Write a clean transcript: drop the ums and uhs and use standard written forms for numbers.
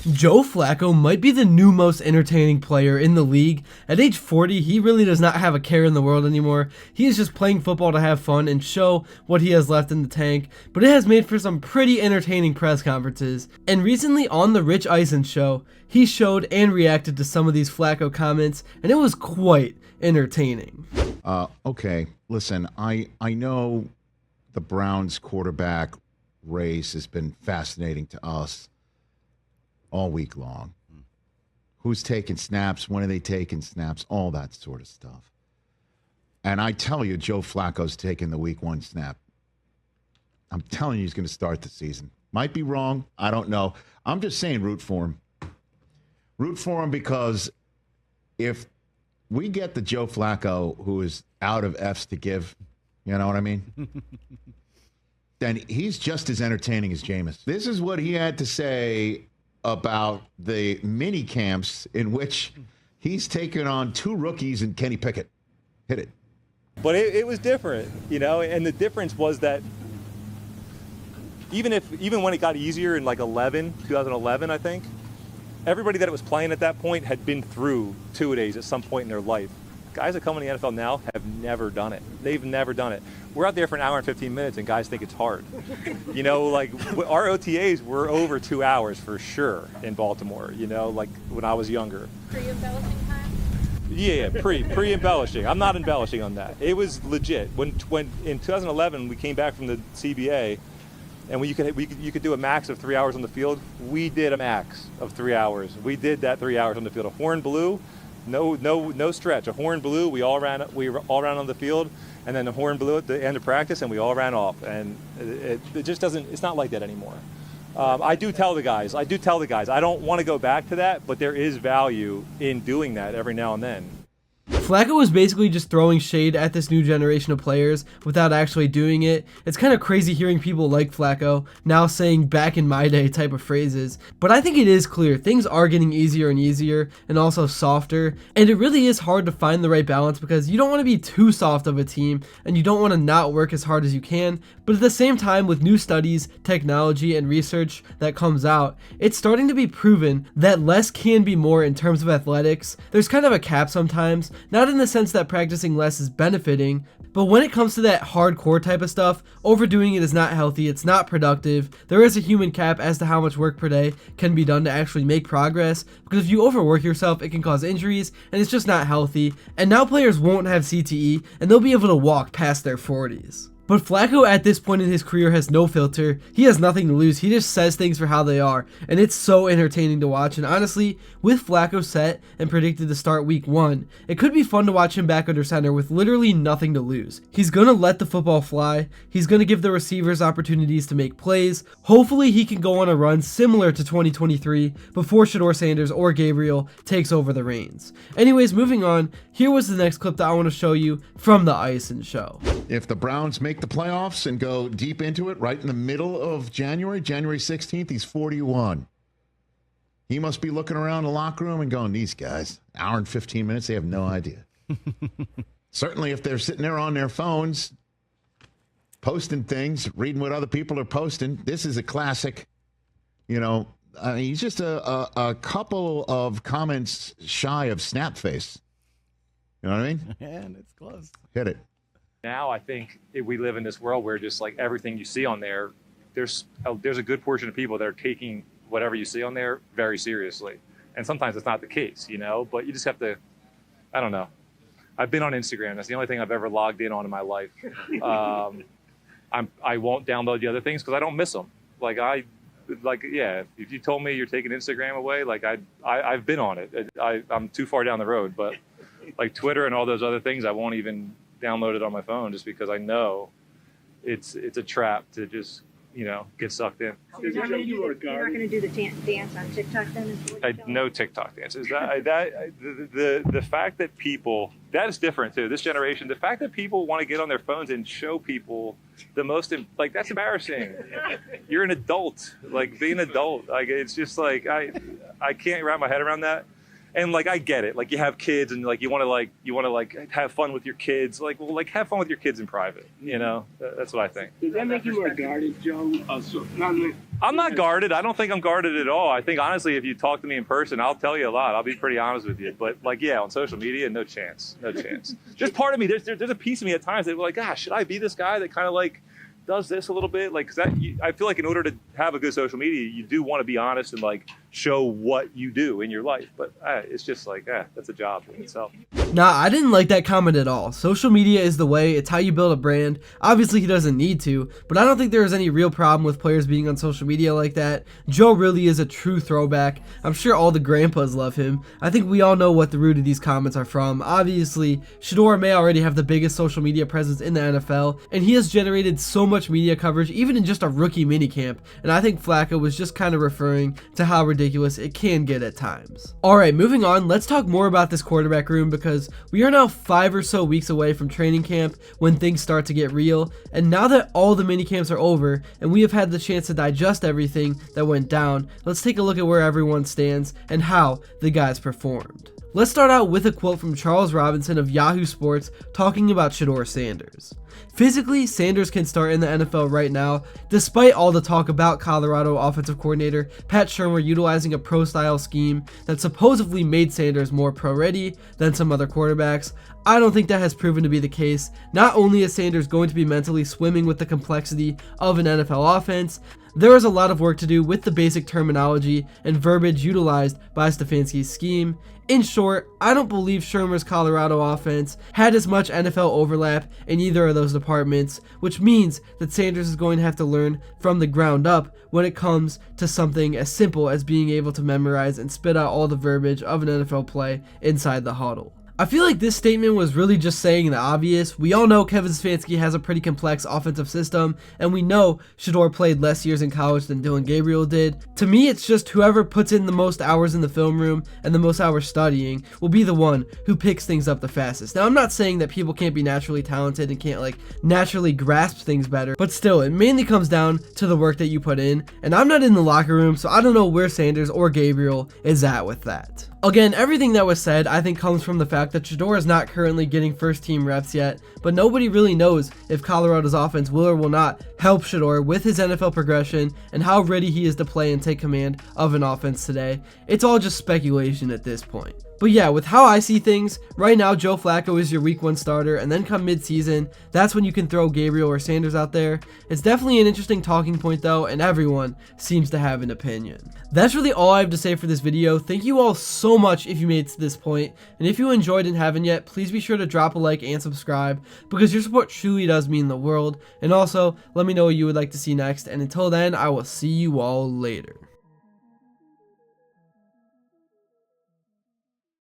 Joe Flacco might be the new most entertaining player in the league. At age 40, he really does not have a care in the world anymore. He is just playing football to have fun and show what he has left in the tank, but it has made for some pretty entertaining press conferences. And recently on the Eisen show, he showed and reacted to some of these Flacco comments, and it was quite entertaining. Okay, listen, I know the Browns quarterback race has been fascinating to us all week long. Who's taking snaps? When are they taking snaps? All that sort of stuff. And I tell you, Joe Flacco's taking the week 1 snap. I'm telling you he's going to start the season. Might be wrong. I don't know. I'm just saying root for him. Root for him because if we get the Joe Flacco who is out of F's to give, you know what I mean? Then he's just as entertaining as Jameis. This is what he had to say about the mini camps in which he's taken on 2 rookies and Kenny Pickett. Hit it. But it was different, you know, and the difference was that even when it got easier in like 2011, I think, everybody that was playing at that point had been through 2-a-days at some point in their life. Guys that come in the NFL now have never done it. They've never done it. We're out there for an hour and 15 minutes, and guys think it's hard. You know, like our OTAs were over 2 hours for sure in Baltimore, you know, like when I was younger. Pre-embellishing time? Yeah, pre-embellishing. I'm not embellishing on that. It was legit. When in 2011 we came back from the CBA, and you could do a max of 3 hours on the field. We did a max of 3 hours. We did that 3 hours on the field. A horn blew. No stretch. A horn blew. We all ran on the field, and then the horn blew at the end of practice, and we all ran off. And it just doesn't. It's not like that anymore. I do tell the guys. I don't want to go back to that, but there is value in doing that every now and then. Flacco was basically just throwing shade at this new generation of players without actually doing it. It's kind of crazy hearing people like Flacco now saying back in my day type of phrases, but I think it is clear things are getting easier and easier and also softer, and it really is hard to find the right balance because you don't want to be too soft of a team and you don't want to not work as hard as you can, but at the same time with new studies, technology, and research that comes out, it's starting to be proven that less can be more in terms of athletics. There's kind of a cap sometimes, not in the sense that practicing less is benefiting, but when it comes to that hardcore type of stuff, overdoing it is not healthy, it's not productive. There is a human cap as to how much work per day can be done to actually make progress, because if you overwork yourself, it can cause injuries, and it's just not healthy. And now players won't have CTE, and they'll be able to walk past their 40s. But Flacco at this point in his career has no filter. He has nothing to lose. He just says things for how they are. And it's so entertaining to watch. And honestly, with Flacco set and predicted to start week 1, it could be fun to watch him back under center with literally nothing to lose. He's going to let the football fly. He's going to give the receivers opportunities to make plays. Hopefully he can go on a run similar to 2023 before Shedeur Sanders or Gabriel takes over the reins. Anyways, moving on, here was the next clip that I want to show you from the Eisen show. If the Browns make the playoffs and go deep into it right in the middle of January 16th, he's 41. He must be looking around the locker room and going, these guys, hour and 15 minutes, they have no idea. Certainly if they're sitting there on their phones, posting things, reading what other people are posting, this is a classic, you know, he's just a couple of comments shy of snap face. You know what I mean? And it's close. Hit it. Now I think we live in this world where just like everything you see on there, there's a good portion of people that are taking whatever you see on there very seriously. And sometimes it's not the case, you know, but you just have to, I don't know. I've been on Instagram. That's the only thing I've ever logged in on in my life. I won't download the other things because I don't miss them. Yeah, if you told me you're taking Instagram away, like I've been on it. I'm too far down the road, but like Twitter and all those other things, I won't even download it on my phone just because I know it's a trap to just, you know, get sucked in. You're not going to do the dance on TikTok then? No TikTok dances. The fact that people, that is different too. This generation, the fact that people want to get on their phones and show people the most, like, that's embarrassing. You're an adult, like, be an adult. Like, it's just like, I can't wrap my head around that. And like I get it, like you have kids and like you want to like have fun with your kids. Like, well, like have fun with your kids in private. You know, that's what I think. Does that make you more guarded, Joe? I'm not guarded. I don't think I'm guarded at all. I think honestly, if you talk to me in person, I'll tell you a lot. I'll be pretty honest with you. But like, yeah, on social media, no chance, no chance. Just part of me, there's a piece of me at times that like, gosh, should I be this guy that kind of like does this a little bit? Like, cause I feel like in order to have a good social media, you do want to be honest and like show what you do in your life. But it's just like, that's a job in itself. Nah, I didn't like that comment at all. Social media is the way. It's how you build a brand. Obviously, he doesn't need to, but I don't think there is any real problem with players being on social media like that. Joe really is a true throwback. I'm sure all the grandpas love him. I think we all know what the root of these comments are from. Obviously, Shedeur may already have the biggest social media presence in the NFL, and he has generated so much media coverage, even in just a rookie minicamp, and I think Flacco was just kind of referring to how ridiculous it can get at times. Alright, moving on, let's talk more about this quarterback room, because we are now 5 or so weeks away from training camp when things start to get real, and now that all the minicamps are over and we have had the chance to digest everything that went down, let's take a look at where everyone stands and how the guys performed. Let's start out with a quote from Charles Robinson of Yahoo Sports talking about Shedeur Sanders. Physically, Sanders can start in the NFL right now, despite all the talk about Colorado offensive coordinator Pat Shurmur utilizing a pro-style scheme that supposedly made Sanders more pro-ready than some other quarterbacks. I don't think that has proven to be the case. Not only is Sanders going to be mentally swimming with the complexity of an NFL offense, there is a lot of work to do with the basic terminology and verbiage utilized by Stefanski's scheme. In short, I don't believe Shurmur's Colorado offense had as much NFL overlap in either of those departments, which means that Sanders is going to have to learn from the ground up when it comes to something as simple as being able to memorize and spit out all the verbiage of an NFL play inside the huddle. I feel like this statement was really just saying the obvious. We all know Kevin Stefanski has a pretty complex offensive system, and we know Shedeur played less years in college than Dillon Gabriel did. To me, it's just whoever puts in the most hours in the film room and the most hours studying will be the one who picks things up the fastest. Now, I'm not saying that people can't be naturally talented and can't like naturally grasp things better, but still, it mainly comes down to the work that you put in, and I'm not in the locker room, so I don't know where Sanders or Gabriel is at with that. Again, everything that was said I think comes from the fact that Shedeur is not currently getting first team reps yet, but nobody really knows if Colorado's offense will or will not help Shedeur with his NFL progression and how ready he is to play and take command of an offense today. It's all just speculation at this point. But yeah, with how I see things, right now Joe Flacco is your week 1 starter, and then come mid-season, that's when you can throw Gabriel or Sanders out there. It's definitely an interesting talking point though, and everyone seems to have an opinion. That's really all I have to say for this video. Thank you all so much if you made it to this point, and if you enjoyed and haven't yet, please be sure to drop a like and subscribe, because your support truly does mean the world. And also, let me know what you would like to see next, and until then, I will see you all later.